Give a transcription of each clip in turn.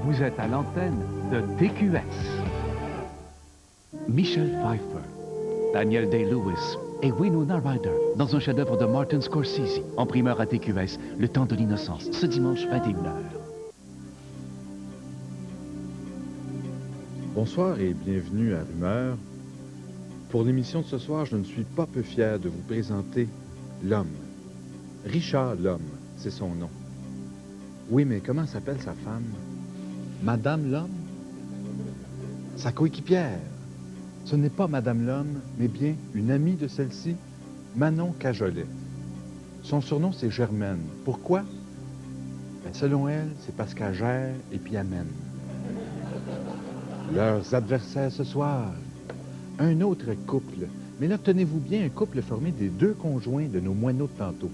Vous êtes à l'antenne de TQS. Michelle Pfeiffer, Daniel Day-Lewis et Winona Ryder dans un chef-d'œuvre de Martin Scorsese, en primeur à TQS, Le Temps de l'innocence, ce dimanche 21h. Bonsoir et bienvenue à Rumeur. Pour l'émission de ce soir, je ne suis pas peu fier de vous présenter l'homme. Richard Lhomme, c'est son nom. Oui, mais comment s'appelle sa femme? Madame Lhomme? Sa coéquipière. Ce n'est pas Madame Lhomme, mais bien une amie de celle-ci, Manon Cajolet. Son surnom, c'est Germaine. Pourquoi? Ben, selon elle, c'est parce qu'elle gère et puis amène. Leurs adversaires ce soir, un autre couple. Mais là, tenez-vous bien, un couple formé des deux conjoints de nos moineaux de tantôt.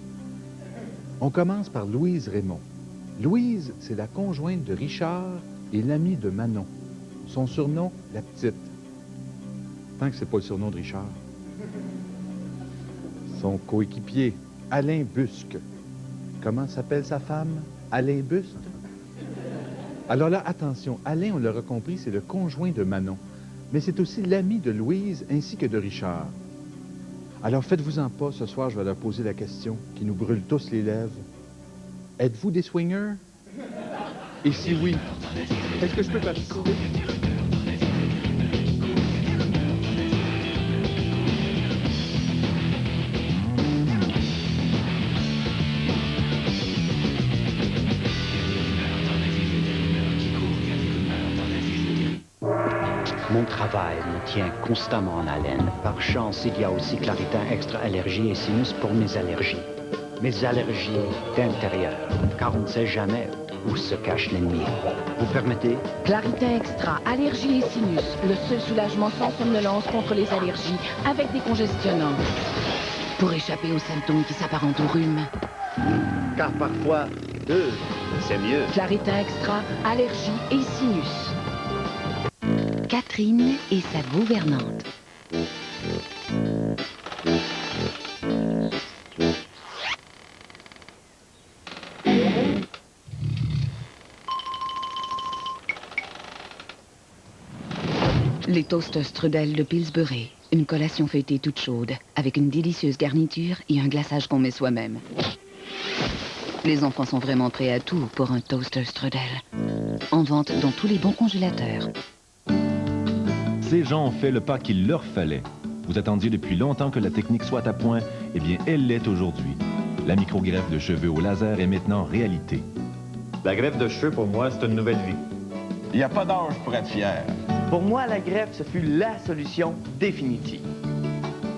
On commence par Louise Raymond. Louise, c'est la conjointe de Richard et l'amie de Manon. Son surnom, la petite. Tant que c'est pas le surnom de Richard. Son coéquipier, Alain Busque. Comment s'appelle sa femme? Alain Busque? Alors là, attention, Alain, on l'aura compris, c'est le conjoint de Manon. Mais c'est aussi l'ami de Louise ainsi que de Richard. Alors faites-vous-en pas, ce soir, je vais leur poser la question qui nous brûle tous les lèvres. Êtes-vous des swingers? Et si oui, est-ce que je peux participer? Mon travail me tient constamment en haleine. Par chance, il y a aussi Claritin Extra Allergie et Sinus pour mes allergies. Mes allergies d'intérieur, car on ne sait jamais où se cache l'ennemi. Vous permettez? Claritin Extra, allergie et sinus. Le seul soulagement sans somnolence contre les allergies, avec des congestionnants. Pour échapper aux symptômes qui s'apparentent au rhume. Car parfois, deux, c'est mieux. Claritin Extra, allergie et sinus. Catherine et sa gouvernante. Les toasts strudel de Pillsbury. Une collation feuilletée toute chaude, avec une délicieuse garniture et un glaçage qu'on met soi-même. Les enfants sont vraiment prêts à tout pour un toaster strudel. En vente dans tous les bons congélateurs. Ces gens ont fait le pas qu'il leur fallait. Vous attendiez depuis longtemps que la technique soit à point, eh bien, elle l'est aujourd'hui. La micro-greffe de cheveux au laser est maintenant réalité. La greffe de cheveux, pour moi, c'est une nouvelle vie. Il n'y a pas d'âge pour être fier. Pour moi, la greffe, ce fut la solution définitive.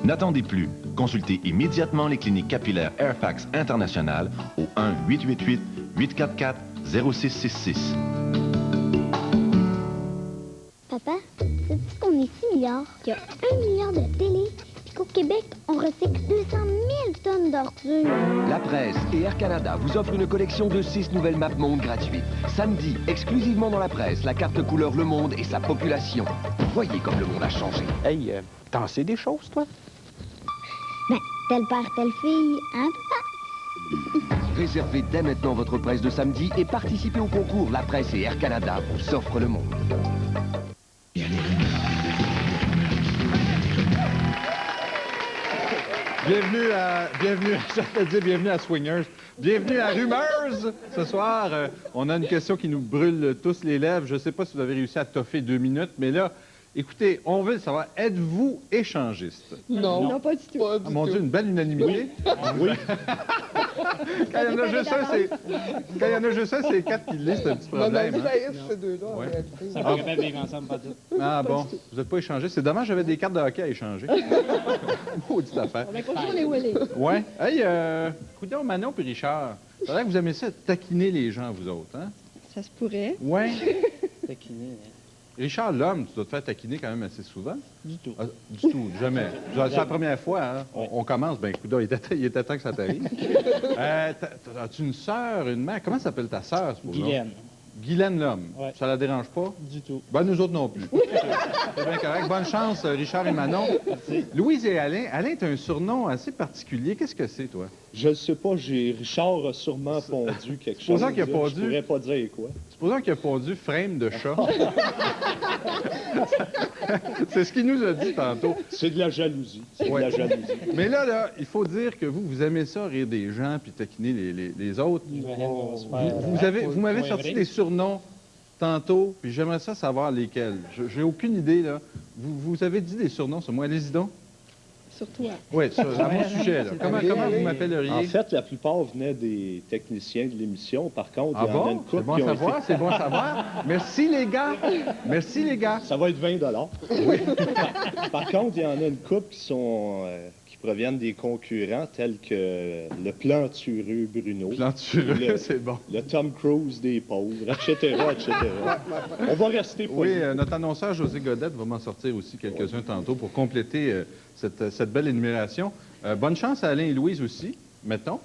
N'attendez plus. Consultez immédiatement les cliniques capillaires Airfax International au 1-888-844-0666. Papa, sais-tu qu'on est 6 milliards, qu'il y a 1 milliard de télé, puis qu'au Québec, on recycle 200 000 tonnes d'ordures? La Presse et Air Canada vous offrent une collection de 6 nouvelles maps monde gratuites. Samedi, exclusivement dans La Presse, la carte couleur Le Monde et sa population. Voyez comme le monde a changé. Hey, t'en sais des choses, toi? Ben, tel père, telle fille, hein, papa? Réservez dès maintenant votre presse de samedi et participez au concours La Presse et Air Canada vous offrent le monde. Bienvenue à Swingers. Bienvenue à Rumeurs. Ce soir, on a une question qui nous brûle tous les lèvres. Je ne sais pas si vous avez réussi à toffer 2 minutes, mais là, écoutez, on veut savoir, êtes-vous échangiste? Non, pas du tout. Ah, mon Dieu, une belle unanimité. Oui. Quand il y en a juste un, c'est les 4 qui le lisent, c'est un petit problème. C'est deux-là. Ouais. On est capable de vivre ensemble, pas tout. Ah bon, vous n'êtes pas échangé. C'est dommage, j'avais des cartes de hockey à échanger. Maudite affaire. On va continuer les Willy. Ouais. Hey, écoutez, Manon et Richard, c'est vrai que vous aimez ça taquiner les gens, vous autres, hein? Ça se pourrait. Ouais. Taquiner, hein? Richard Lhomme, tu dois te faire taquiner quand même assez souvent. Du tout. Ah, du tout, jamais. C'est la première fois, hein? On commence, ben écoute, il était temps que ça t'arrive. As-tu une sœur, une mère? Comment s'appelle ta sœur, ce Guylaine. Guylaine Lhomme. Ouais. Ça la dérange pas? Du tout. Ben, nous autres non plus. C'est bien correct. Bonne chance, Richard et Manon. Merci. Louise et Alain. Alain, tu as un surnom assez particulier. Qu'est-ce que c'est, toi? Je le sais pas, Richard a sûrement pondu quelque chose. Supposons qu'il a pondu. Je pourrais pas dire quoi. Supposons qu'il a pondu frame de chat. C'est ce qu'il nous a dit tantôt. C'est de la jalousie. C'est Ouais. de la jalousie. Mais là, il faut dire que vous aimez ça, rire des gens puis taquiner les autres. Vous m'avez sorti des surnoms tantôt, puis j'aimerais ça savoir lesquels. J'ai aucune idée, là. Vous avez dit des surnoms sur moi. Allez-y donc. Sur toi. Oui, à mon sujet, là. Comment vous m'appelleriez? En fait, la plupart venaient des techniciens de l'émission. Par contre, Ah il y en a bon? une couple C'est bon qui ont savoir, été... c'est bon savoir. Merci, les gars. Merci, les gars. Ça va être 20 $. Oui. Par contre, il y en a une couple qui proviennent des concurrents tels que le plantureux Bruno. Plantureux, c'est bon. Le Tom Cruise des pauvres, etc., etc. On va rester Oui, poli. notre annonceur José Godette va m'en sortir aussi quelques-uns tantôt pour compléter cette belle énumération. Bonne chance à Alain et Louise aussi, mettons.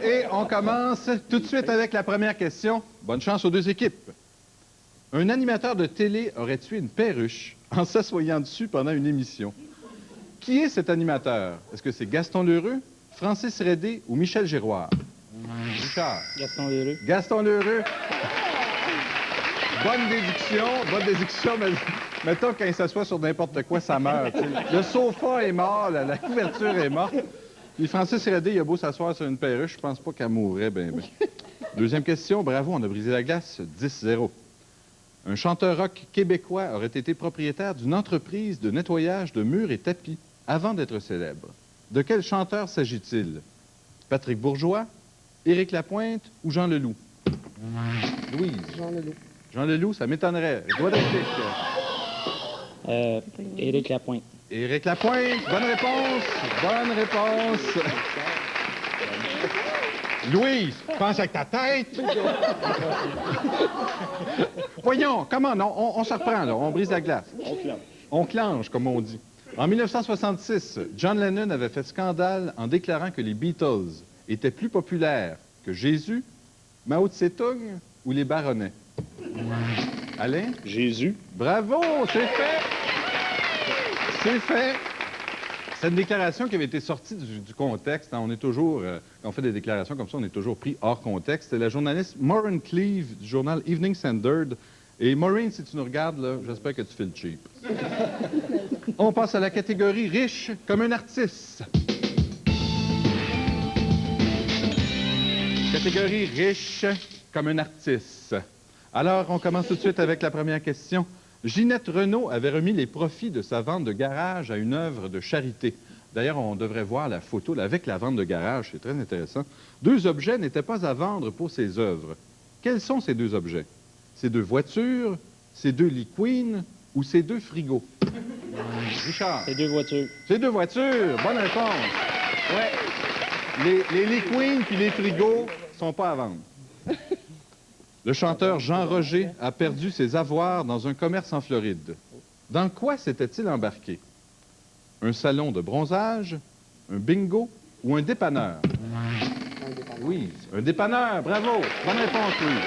Et on commence tout de suite avec la première question. Bonne chance aux deux équipes. Un animateur de télé aurait tué une perruche en s'assoyant dessus pendant une émission. Qui est cet animateur? Est-ce que c'est Gaston Lheureux, Francis Redé ou Michel Giroir? Richard. Gaston Lheureux. Gaston Lheureux. Bonne déduction, mais mettons quand il s'assoit sur n'importe quoi, ça meurt. T'sais. Le sofa est mort, la couverture est morte. Puis Francis Redé, il a beau s'asseoir sur une perruche, je pense pas qu'elle mourrait ben. Deuxième question, bravo, on a brisé la glace, 10-0. Un chanteur rock québécois aurait été propriétaire d'une entreprise de nettoyage de murs et tapis avant d'être célèbre. De quel chanteur s'agit-il? Patrick Bourgeois, Éric Lapointe ou Jean Leloup? Louise. Jean Leloup. Jean Leloup, ça m'étonnerait. Droit de réplique. Éric Lapointe. Éric Lapointe, bonne réponse. Bonne réponse. Louise, pense avec ta tête. Voyons, comment non? On se reprend, là. On brise la glace. On clenche, comme on dit. En 1966, John Lennon avait fait scandale en déclarant que les Beatles étaient plus populaires que Jésus, Mao Tse-tung ou les Baronnets. Alain? Jésus. Bravo, c'est fait! C'est fait! C'est une déclaration qui avait été sortie du contexte. Hein. On est toujours, quand on fait des déclarations comme ça, on est toujours pris hors contexte. C'est la journaliste Maureen Cleave du journal Evening Standard. Et Maureen, si tu nous regardes, là, j'espère que tu fais le cheap. On passe à la catégorie riche comme un artiste. Catégorie riche comme un artiste. Alors, on commence tout de suite avec la première question. Ginette Renault avait remis les profits de sa vente de garage à une œuvre de charité. D'ailleurs, on devrait voir la photo là, avec la vente de garage, c'est très intéressant. 2 objets n'étaient pas à vendre pour ses œuvres. Quels sont ces 2 objets? Ces 2 voitures, ces 2 Lee Queen ou ces 2 frigos? Richard. Ces 2 voitures. Ces 2 voitures, bonne réponse. Ouais. Les Lee Queen puis les frigos sont pas à vendre. Le chanteur Jean Roger a perdu ses avoirs dans un commerce en Floride. Dans quoi s'était-il embarqué? Un salon de bronzage, un bingo ou un dépanneur? Oui, un dépanneur, bravo! Bonne réponse, Louis.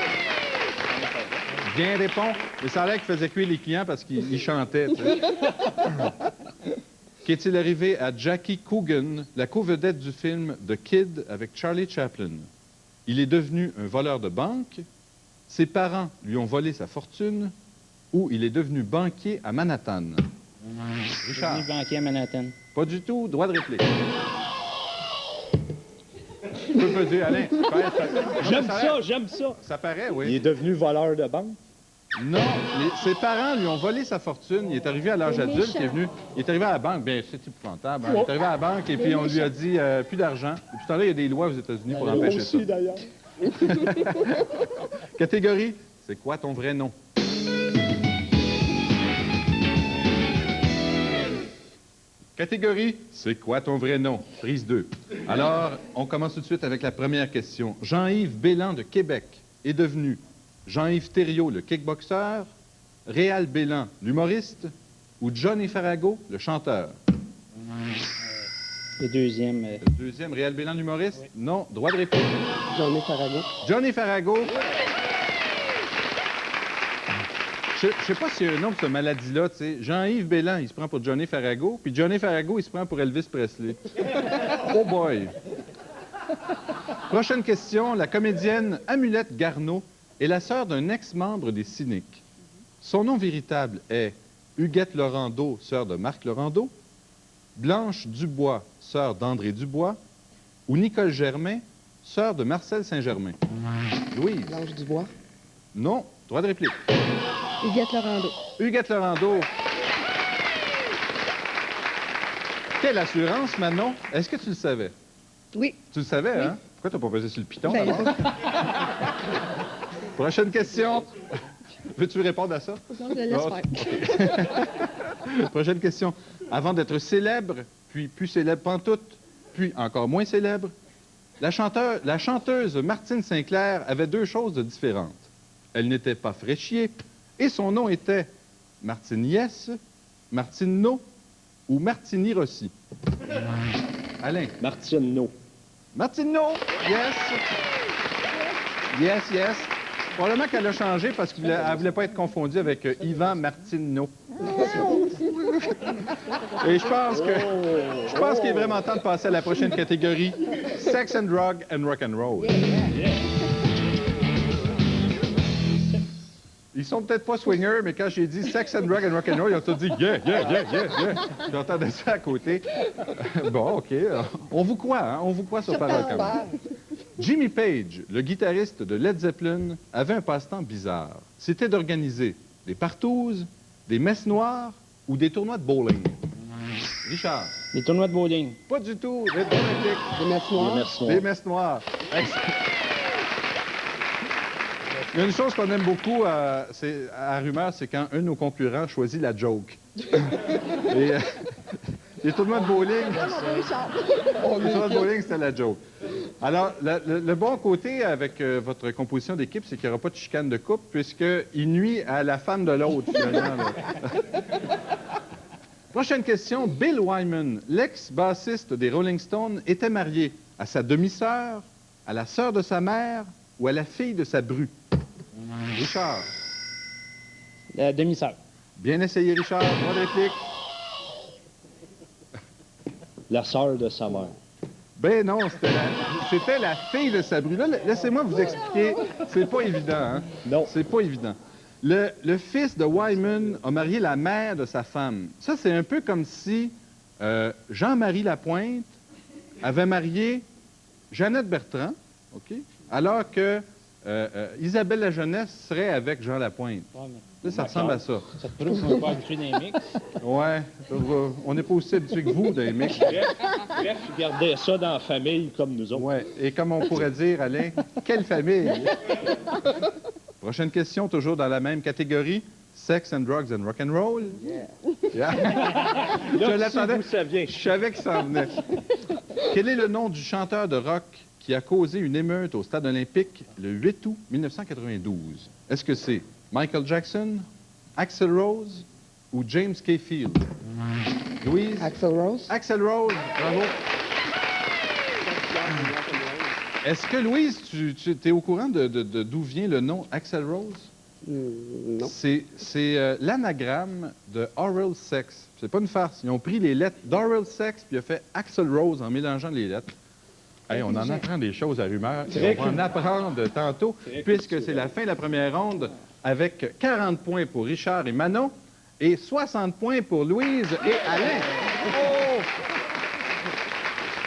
Bien répond. Mais ça a l'air qu'il faisait cuire les clients parce qu'il chantait. Qu'est-il arrivé à Jackie Coogan, la co-vedette du film The Kid avec Charlie Chaplin? Il est devenu un voleur de banque, ses parents lui ont volé sa fortune ou il est devenu banquier à Manhattan? Richard. Devenu banquier à Manhattan. Pas du tout. Droit de réplique. Je peux dire, Alain. J'aime ça. Ça paraît, oui. Il est devenu voleur de banque? Non, ses parents lui ont volé sa fortune. Il est arrivé à l'âge adulte, il est arrivé à la banque. Bien, c'est épouvantable. Hein? Il est arrivé à la banque et puis on lui a dit plus d'argent. Depuis ce temps-là, il y a des lois aux États-Unis pour empêcher ça. Aussi, d'ailleurs. Catégorie, c'est quoi ton vrai nom? Catégorie, c'est quoi ton vrai nom? Prise 2. Alors, on commence tout de suite avec la première question. Jean-Yves Bélan de Québec est devenu Jean-Yves Thériault, le kickboxer, Réal Bélan, l'humoriste, ou Johnny Farago, le chanteur? Le deuxième. Le deuxième, Réal Bélan, l'humoriste? Oui. Non, droit de réplique. Johnny Farago. Johnny Farago. Je sais pas s'il y a un nom pour cette maladie-là, tu sais. Jean-Yves Bélan, il se prend pour Johnny Farago, puis Johnny Farago, il se prend pour Elvis Presley. Oh boy! Prochaine question. La comédienne Amulette Garneau est la sœur d'un ex-membre des Cyniques. Son nom véritable est Huguette Laurando, sœur de Marc Laurando, Blanche Dubois, sœur d'André Dubois, ou Nicole Germain, sœur de Marcel Saint-Germain. Louise. Blanche Dubois. Non. Droit de réplique. Huguette Laurando. Huguette Laurando. Quelle assurance, Manon. Est-ce que tu le savais? Oui. Tu le savais, Oui. hein? Pourquoi t'as pas pesé sur le piton? Ben, d'abord? Prochaine question. Veux-tu répondre à ça? Non, je le laisse faire. Prochaine question. Avant d'être célèbre, puis plus célèbre pantoute, puis encore moins célèbre, la chanteuse Martine Sinclair avait deux choses de différentes. Elle n'était pas fraîchier, et son nom était Martine Yes, Martine No ou Martini Rossi. Alain. Martine No. Martine No, yes. Yes, yes. Probablement qu'elle a changé parce qu'elle ne voulait pas être confondue avec Yvan Martineau. Et je pense qu'il est vraiment temps de passer à la prochaine catégorie, Sex and Drug and Rock and Roll. Ils sont peut-être pas swingers, mais quand j'ai dit Sex and Drug and Rock and Roll, ils ont tous dit yeah, yeah, yeah, yeah, yeah. J'entendais ça à côté. Bon, OK. On vous croit, hein? On vous croit sur parole quand même. Jimmy Page, le guitariste de Led Zeppelin, avait un passe-temps bizarre. C'était d'organiser des partouzes, des messes noires ou des tournois de bowling. Richard. Des tournois de bowling. Pas du tout. Des olympiques. Des messes noires. Des messes noires. Il y a une chose qu'on aime beaucoup à Rumeur, c'est quand un de nos concurrents choisit la joke. Et, les tournois de bowling... Les tournois de bowling, c'était la joke. Alors, le bon côté avec votre composition d'équipe, c'est qu'il n'y aura pas de chicane de couple, puisqu'il nuit à la femme de l'autre, finalement. Prochaine question. Bill Wyman, l'ex-bassiste des Rolling Stones, était marié à sa demi-sœur, à la sœur de sa mère ou à la fille de sa bru? Richard. La demi-sœur. Bien essayé, Richard. Droit de réplique. La sœur de sa mère. Ben non, c'était la fille de sa bru. Là, laissez-moi vous expliquer. C'est pas évident, hein? Non. C'est pas évident. Le fils de Wyman a marié la mère de sa femme. Ça, c'est un peu comme si Jean-Marie Lapointe avait marié Jeannette Bertrand, OK? Alors que Isabelle la Jeunesse serait avec Jean Lapointe. Ouais, ça ressemble à ça. Ça te prouve qu'on n'est pas habitué d'un mix. Ouais, on n'est pas aussi habitué que vous d'un mix. Bref, gardez ça dans la famille comme nous autres. Ouais, et comme on pourrait dire, Alain, quelle famille! Prochaine question, toujours dans la même catégorie. Sex and Drugs and Rock and Roll. Yeah. Je l'attendais. Je savais qu'il s'en venait. Quel est le nom du chanteur de rock qui a causé une émeute au Stade olympique le 8 août 1992? Est-ce que c'est Michael Jackson, Axl Rose ou James K. Field? Louise? Axl Rose. Axl Rose, bravo. Est-ce que, Louise, tu es au courant d'où vient le nom Axl Rose? Non. C'est l'anagramme de Oral Sex. C'est pas une farce. Ils ont pris les lettres d'Oral Sex puis ils ont fait Axl Rose en mélangeant les lettres. Hey, on en apprend des choses à Rumeur. On va en apprendre tantôt, puisque c'est la fin de la première ronde avec 40 points pour Richard et Manon et 60 points pour Louise et Alain. Oh!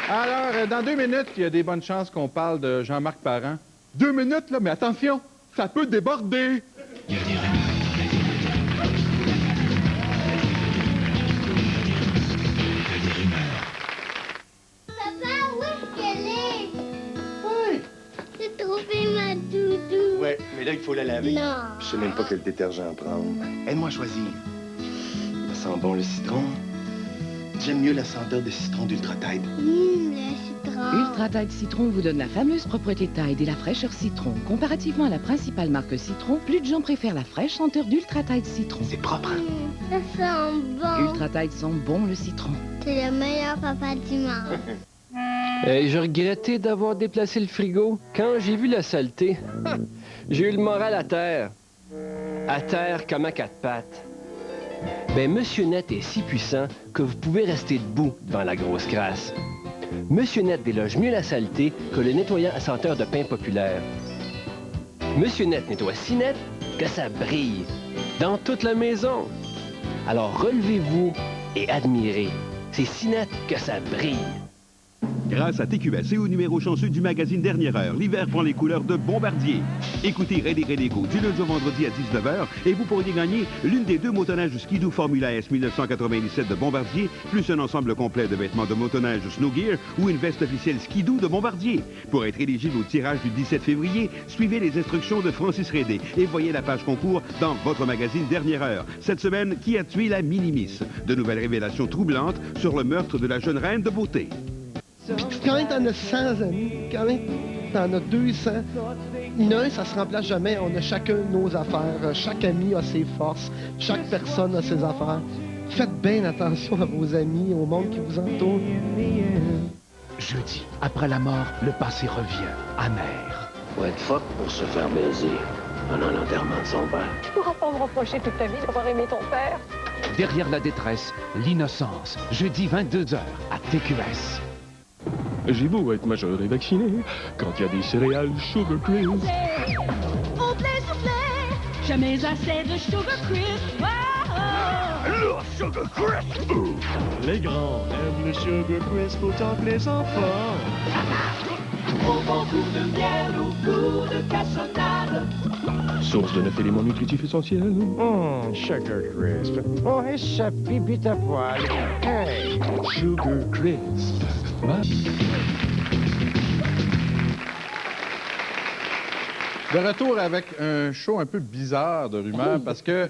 Alors, dans 2 minutes, il y a des bonnes chances qu'on parle de Jean-Marc Parent. 2 minutes, là, mais attention, ça peut déborder. Il y a des rumeurs. Papa, où est-ce qu'elle est? Oui. J'ai trouvé ma doudou. Ouais, mais là, il faut la laver. Non. Je sais même pas quel détergent prendre. Aide-moi à choisir. Ça sent bon le citron. J'aime mieux la senteur de citron d'Ultra Tide. Le citron. Ultra Tide Citron vous donne la fameuse propreté Tide et la fraîcheur citron. Comparativement à la principale marque citron, plus de gens préfèrent la fraîche senteur d'Ultra Tide Citron. C'est propre. Ça sent bon. Ultra Tide sent bon le citron. C'est le meilleur papa du monde. Je regrettais d'avoir déplacé le frigo quand j'ai vu la saleté. J'ai eu le moral à terre. À terre comme à 4 pattes. Ben, Monsieur Net est si puissant que vous pouvez rester debout devant la grosse crasse. Monsieur Net déloge mieux la saleté que le nettoyant à senteur de pain populaire. Monsieur Net nettoie si net que ça brille dans toute la maison. Alors relevez-vous et admirez. C'est si net que ça brille. Grâce à TQS et au numéro chanceux du magazine Dernière Heure, l'hiver prend les couleurs de Bombardier. Écoutez Ready Ready Go du lundi au vendredi à 19h et vous pourriez gagner l'une des 2 motonnages Skidoo Formula S 1997 de Bombardier, plus un ensemble complet de vêtements de motoneige Snow Gear ou une veste officielle Skidoo de Bombardier. Pour être éligible au tirage du 17 février, suivez les instructions de Francis Redé et voyez la page concours dans votre magazine Dernière Heure. Cette semaine, qui a tué la Minimis? De nouvelles révélations troublantes sur le meurtre de la jeune reine de beauté. Quand t'en as 100 amis, quand t'en as 200, un, ça se remplace jamais. On a chacun nos affaires. Chaque ami a ses forces. Chaque personne a ses affaires. Faites bien attention à vos amis, au monde qui vous entoure. Jeudi, après la mort, le passé revient, amer. Faut être fuck pour se faire baiser pendant l'enterrement de son père. Tu pourras pas me reprocher toute ta vie d'avoir aimé ton père. Derrière la détresse, l'innocence. Jeudi 22h à TQS. J'ai beau être majeur et vacciné, quand il y a des céréales Sugar Crisp. Soufflez, jamais assez de Sugar Crisp. Le Sugar Crisp! Les grands aiment le Sugar Crisp autant que les enfants. Au bon goût de miel, au goût de cassonade. Source de 9 éléments nutritifs essentiels. Sugar Crisp. Oh, et ça pipi à poil. Hey! Sugar Crisp. De retour avec un show un peu bizarre de rumeurs parce que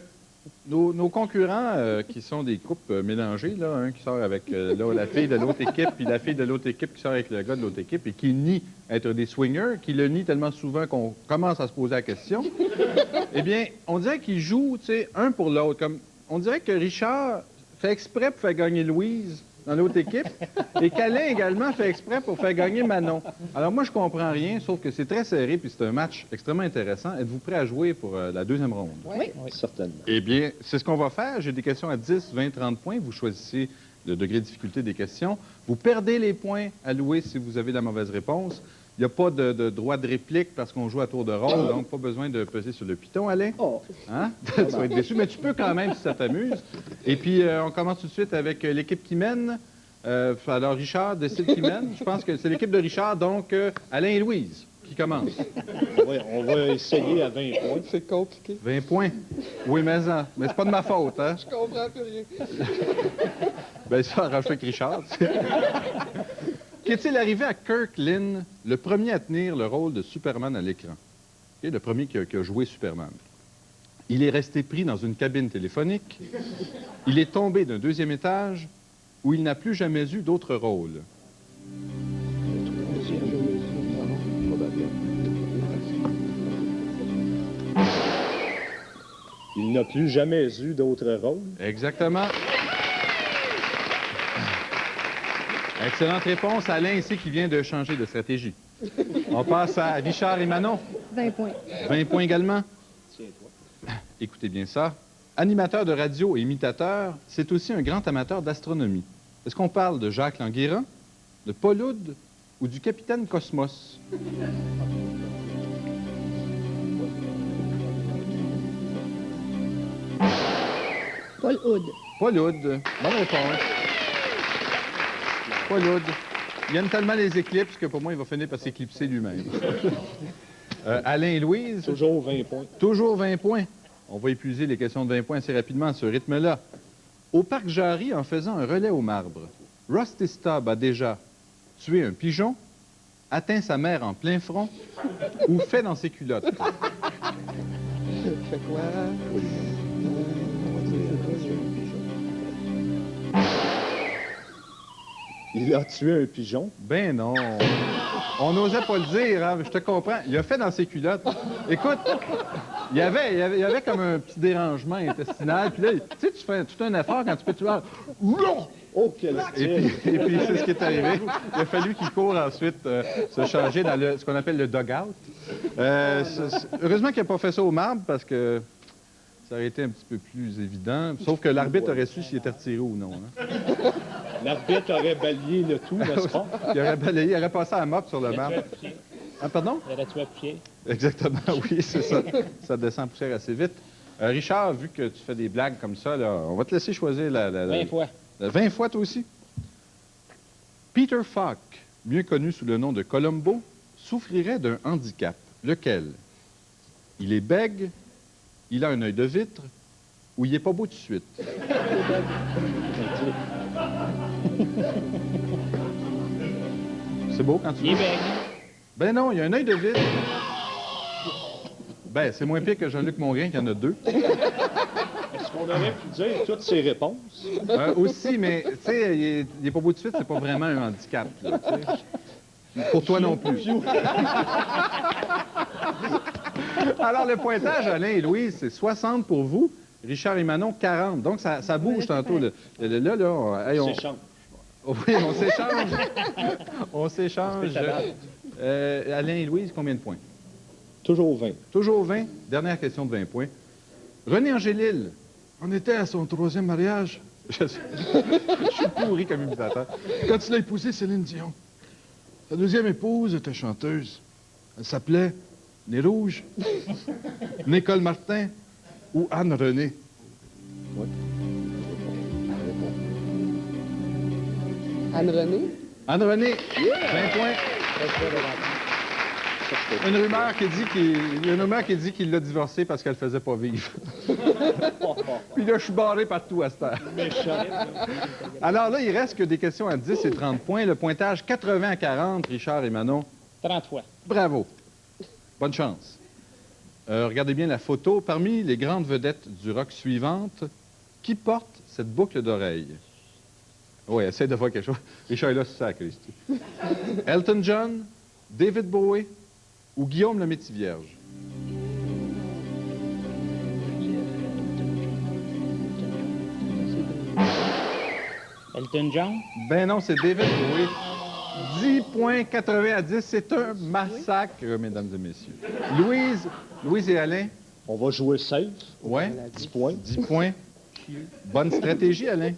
nos concurrents, qui sont des couples mélangés, là, un qui sort avec la fille de l'autre équipe, puis la fille de l'autre équipe qui sort avec le gars de l'autre équipe et qui nie être des swingers, qui le nie tellement souvent qu'on commence à se poser la question, eh bien, on dirait qu'ils jouent, tu sais, un pour l'autre. Comme on dirait que Richard fait exprès pour faire gagner Louise dans l'autre équipe, et qu'Alain également fait exprès pour faire gagner Manon. Alors moi, je comprends rien, sauf que c'est très serré, puis c'est un match extrêmement intéressant. Êtes-vous prêt à jouer pour la deuxième ronde? Oui, certainement. Eh bien, c'est ce qu'on va faire. J'ai des questions à 10, 20, 30 points. Vous choisissez le degré de difficulté des questions. Vous perdez les points alloués si vous avez la mauvaise réponse. Il n'y a pas de droit de réplique parce qu'on joue à tour de rôle, donc pas besoin de peser sur le piton, Alain. Hein? Tu vas être déçu, mais tu peux quand même si ça t'amuse. Et puis, on commence tout de suite avec l'équipe qui mène. Alors, Richard décide qui mène. Je pense que c'est l'équipe de Richard, donc Alain et Louise qui commencent. On va essayer à 20 points. C'est compliqué. 20 points? Oui, mais c'est pas de ma faute, hein? Je comprends plus rien. Ben ça, arrache avec Richard. Qu'est-il arrivé à Kirk Lynn, le premier à tenir le rôle de Superman à l'écran? Le premier qui a joué Superman. Il est resté pris dans une cabine téléphonique. Il est tombé d'un 2e étage où il n'a plus jamais eu d'autre rôle. Il n'a plus jamais eu d'autre rôle. Exactement. Excellente réponse. Alain ici qui vient de changer de stratégie. On passe à Richard et Manon. 20 points. 20 points également. Écoutez bien ça. Animateur de radio et imitateur, c'est aussi un grand amateur d'astronomie. Est-ce qu'on parle de Jacques Languérin, de Paul Oud ou du capitaine Cosmos? Paul Oud. Paul Oud. Bonne réponse. Paul Oud. Il aime tellement les éclipses que pour moi, il va finir par s'éclipser lui-même. Alain et Louise. Toujours 20 points. Toujours 20 points. On va épuiser les questions de 20 points assez rapidement à ce rythme-là. Au parc Jarry, en faisant un relais au marbre, Rusty Stubb a déjà tué un pigeon, atteint sa mère en plein front ou fait dans ses culottes. Fait quoi? Il a tué un pigeon? Ben non. On n'osait pas le dire, hein, mais je te comprends. Il a fait dans ses culottes. Écoute, il y avait comme un petit dérangement intestinal. Puis là, tu sais, tu fais tout un effort quand tu peux tuer. Oh, quel Et puis c'est ce qui est arrivé. Il a fallu qu'il court ensuite se changer dans ce qu'on appelle le dugout. Heureusement qu'il n'a pas fait ça au marbre parce que ça aurait été un petit peu plus évident. Sauf que l'arbitre aurait su s'il était retiré ou non. Hein. L'arbitre aurait balayé le tout, n'est-ce pas? Il aurait balayé, il aurait passé un mop sur le map. Ah, pardon? Il aurait tué à pied. Exactement, oui, c'est ça. Ça descend en poussière assez vite. Richard, vu que tu fais des blagues comme ça, là, on va te laisser choisir 20 fois. 20 fois, toi aussi? Peter Falk, mieux connu sous le nom de Columbo, souffrirait d'un handicap. Lequel? Il est bègue, il a un œil de vitre, ou il est pas beau tout de suite? C'est beau quand tu... Il est bègue. Ben non, il y a un œil de vitre. Ben, c'est moins pire que Jean-Luc Mongrain, qui en a 2. Est-ce qu'on aurait pu dire toutes ces réponses? Aussi, mais, tu sais, il est pas beau tout de suite, c'est pas vraiment un handicap, là, tu sais. Pour toi non plus. Alors, le pointage, Alain et Louise, c'est 60 pour vous. Richard et Manon, 40. Donc, ça bouge tantôt. Là, On s'échange. Oui, on s'échange. On s'échange. Alain et Louise, combien de points? Toujours 20. Toujours 20. Dernière question de 20 points. René Angélil. On était à son 3e mariage. Je suis pourri comme imitateur. Quand il a épousé Céline Dion. Sa 2e épouse était chanteuse. Elle s'appelait Nez Rouge, Nicole Martin ou Anne René. Ouais. Anne René? Anne René, 20 points. Une rumeur qui dit qu'il l'a divorcée parce qu'elle ne faisait pas vivre. Puis là, je suis barré partout à cette heure. Alors là, il reste que des questions à 10 et 30 points. Le pointage 80 à 40, Richard et Manon. 30 fois. Bravo. Bonne chance. Regardez bien la photo. Parmi les grandes vedettes du rock suivantes, qui porte cette boucle d'oreille? Oui, essaie de voir quelque chose. Richard est là, c'est ça, Christy. Elton John, David Bowie ou Guillaume le Métis-Vierge? Elton John? Ben non, c'est David Bowie. 10 points, 80 à 10. C'est un massacre, mesdames et messieurs. Louise et Alain? On va jouer safe. Oui. 10 points. 10 points. Bonne stratégie, Alain.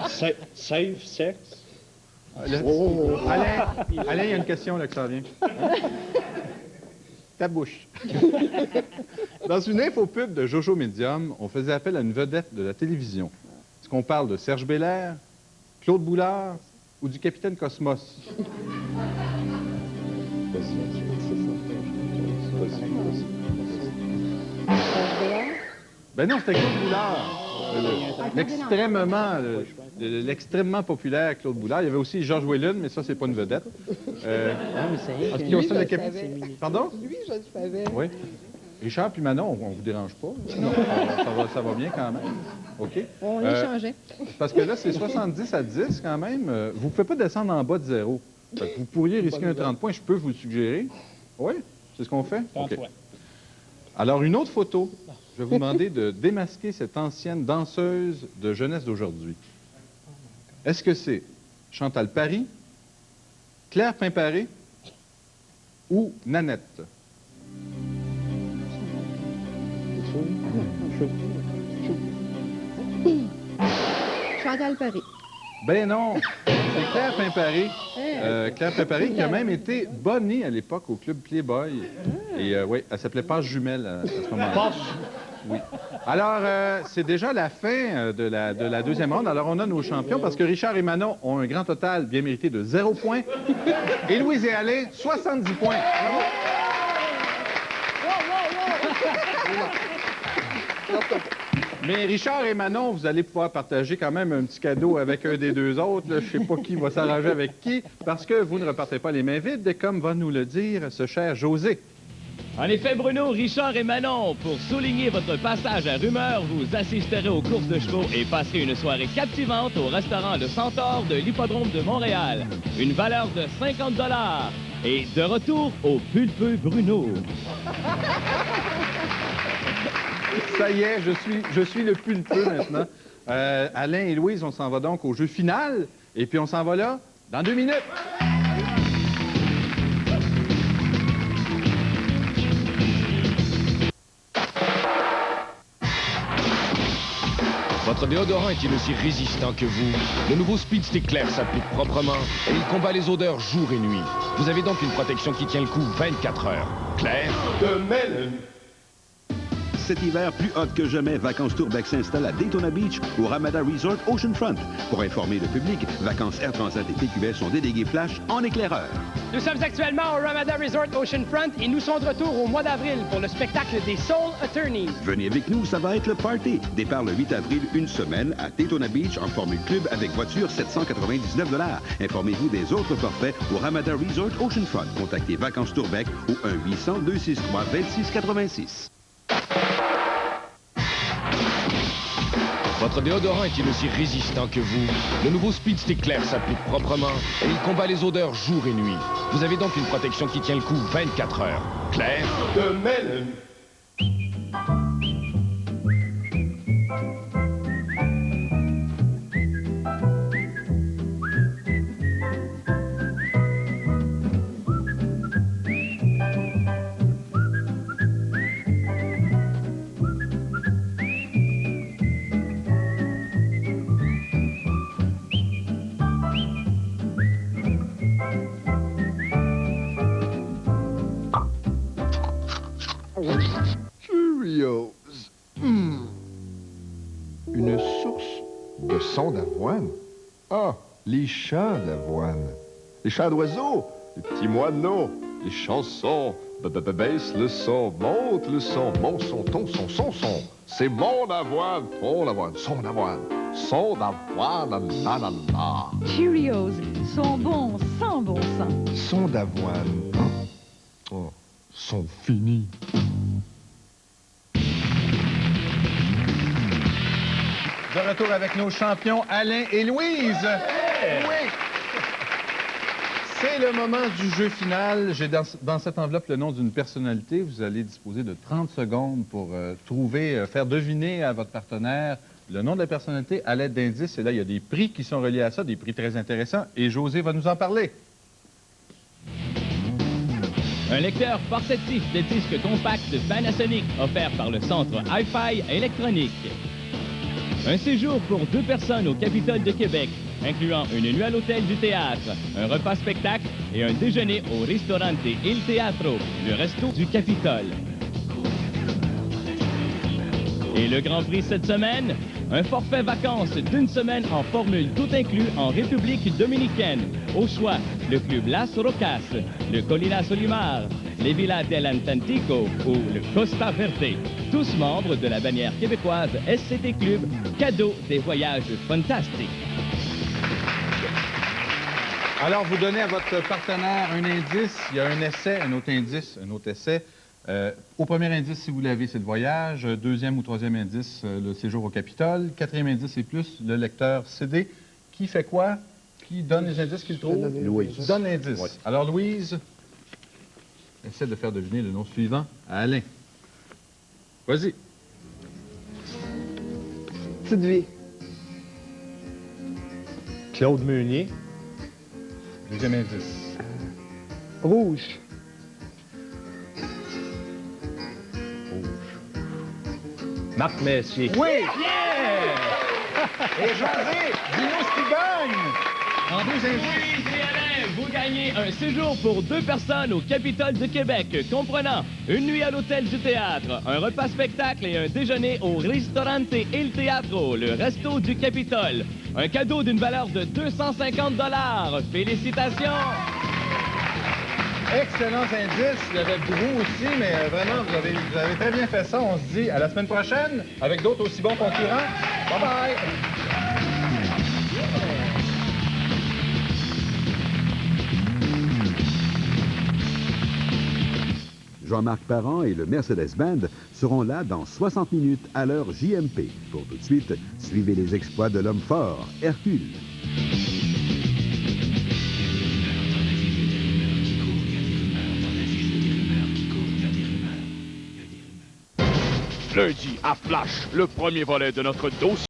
Safe, sexe. Alain, il y a une question là, que ça vient. Ta bouche. Dans une infopub de Jojo Medium, on faisait appel à une vedette de la télévision. Est-ce qu'on parle de Serge Belair, Claude Boulard ou du Capitaine Cosmos? Ben non, c'était Claude Boulard. L'extrêmement populaire Claude Boulard. Il y avait aussi George Whedon, mais ça, c'est pas une vedette. Pardon? Lui, je le savais. Oui. Richard puis Manon, on vous dérange pas? Non. Ça va bien quand même. OK? On l'échangeait. Parce que là, c'est 70 à 10 quand même. Vous ne pouvez pas descendre en bas de 0. Vous pourriez risquer un 30 points. Je peux vous le suggérer. Oui? C'est ce qu'on fait? 30 OK. Alors, une autre photo. Je vais vous demander de démasquer cette ancienne danseuse de jeunesse d'aujourd'hui. Est-ce que c'est Chantal Paris, Claire Pimparé ou Nanette? Chantal Paris. Ben non, c'est Claire Pimparé. Claire Pimparé qui a même été Bonnie à l'époque au club Playboy. Et oui, elle s'appelait Passe Jumelle à ce moment-là. Oui. Alors, c'est déjà la fin de la 2e ronde. Alors, on a nos champions parce que Richard et Manon ont un grand total bien mérité de 0 points. Et Louise et Alain, 70 points. Bravo. Mais Richard et Manon, vous allez pouvoir partager quand même un petit cadeau avec un des deux autres. Là. Je ne sais pas qui va s'arranger avec qui, parce que vous ne repartez pas les mains vides, comme va nous le dire ce cher José. En effet, Bruno, Richard et Manon, pour souligner votre passage à Rumeur, vous assisterez aux courses de chevaux et passerez une soirée captivante au restaurant Le Centaure de l'Hippodrome de Montréal. Une valeur de 50 $. Et de retour au Pulpeux Bruno. Ça y est, je suis le pulpeux maintenant. Alain et Louise, on s'en va donc au jeu final. Et puis on s'en va là dans 2 minutes. Votre déodorant est-il aussi résistant que vous? Le nouveau Speed Stick Clair s'applique proprement et il combat les odeurs jour et nuit. Vous avez donc une protection qui tient le coup 24 heures. Clair? De Melon. Cet hiver, plus hot que jamais, Vacances Tourbec s'installe à Daytona Beach au Ramada Resort Oceanfront. Pour informer le public, Vacances Air Transat et TQS sont délégués flash en éclaireur. Nous sommes actuellement au Ramada Resort Oceanfront et nous sommes de retour au mois d'avril pour le spectacle des Soul Attorneys. Venez avec nous, ça va être le party. Départ le 8 avril, une semaine à Daytona Beach en Formule Club avec voiture 799 $. Informez-vous des autres forfaits au Ramada Resort Oceanfront. Contactez Vacances Tourbec au 1-800-263-2686. Votre déodorant est-il aussi résistant que vous? Le nouveau Speed Stick Clair s'applique proprement et il combat les odeurs jour et nuit. Vous avez donc une protection qui tient le coup 24 heures. Clair? De Melon. Cheerios. Une source de son d'avoine. Ah, les chants d'avoine. Les chants d'oiseaux, les petits moineaux, les chansons. Baisse le son, monte le son, mon son, ton son, son son. C'est mon avoine, ton avoine, son avoine. Son d'avoine, la la la. Cheerios sont bons sans bon sens. Son d'avoine. Hein? Oh, sont finis. De retour avec nos champions Alain et Louise. Oui. C'est le moment du jeu final. J'ai dans cette enveloppe le nom d'une personnalité. Vous allez disposer de 30 secondes pour faire deviner à votre partenaire le nom de la personnalité à l'aide d'indices. Et là, il y a des prix qui sont reliés à ça, des prix très intéressants. Et José va nous en parler. Un lecteur portatif de disques compacts Panasonic offert par le centre Hi-Fi électronique. Un séjour pour 2 personnes au Capitole de Québec, incluant une nuit à l'hôtel du théâtre, un repas spectacle et un déjeuner au Ristorante Il Teatro, le resto du Capitole. Et le grand prix cette semaine, un forfait vacances d'une semaine en formule tout inclus en République dominicaine. Au choix, le club Las Rocas, le Colina Solimar, les Villas del Antantico ou le Costa Verde. Tous membres de la bannière québécoise SCT Club, cadeau des voyages fantastiques. Alors, vous donnez à votre partenaire un indice. Il y a un essai, un autre indice, un autre essai. Au premier indice, si vous l'avez, c'est le voyage. Deuxième ou troisième indice, le séjour au Capitole. Quatrième indice, c'est plus le lecteur CD. Qui fait quoi? Qui donne les indices qu'il trouve? Louise. Donne l'indice. Oui. Alors, Louise, essaie de faire deviner le nom suivant à Alain. Vas-y. Petite vie. Claude Meunier. Deuxième indice. Rouge. Marc Messier. Oui! Yeah! Et José, dis-nous ce qui gagne! En 2 indices. Louise et Alain, vous gagnez un séjour pour 2 personnes au Capitole de Québec, comprenant une nuit à l'hôtel du théâtre, un repas spectacle et un déjeuner au Ristorante Il Teatro, le resto du Capitole. Un cadeau d'une valeur de 250 $. Félicitations! Excellents indices. Il y avait Brou aussi, mais vraiment, vous avez très bien fait ça. On se dit à la semaine prochaine avec d'autres aussi bons concurrents. Bye-bye! Jean-Marc Parent et le Mercedes Band seront là dans 60 minutes à l'heure JMP. Pour tout de suite, suivez les exploits de l'homme fort, Hercule. Lundi à Flash, le premier volet de notre dossier.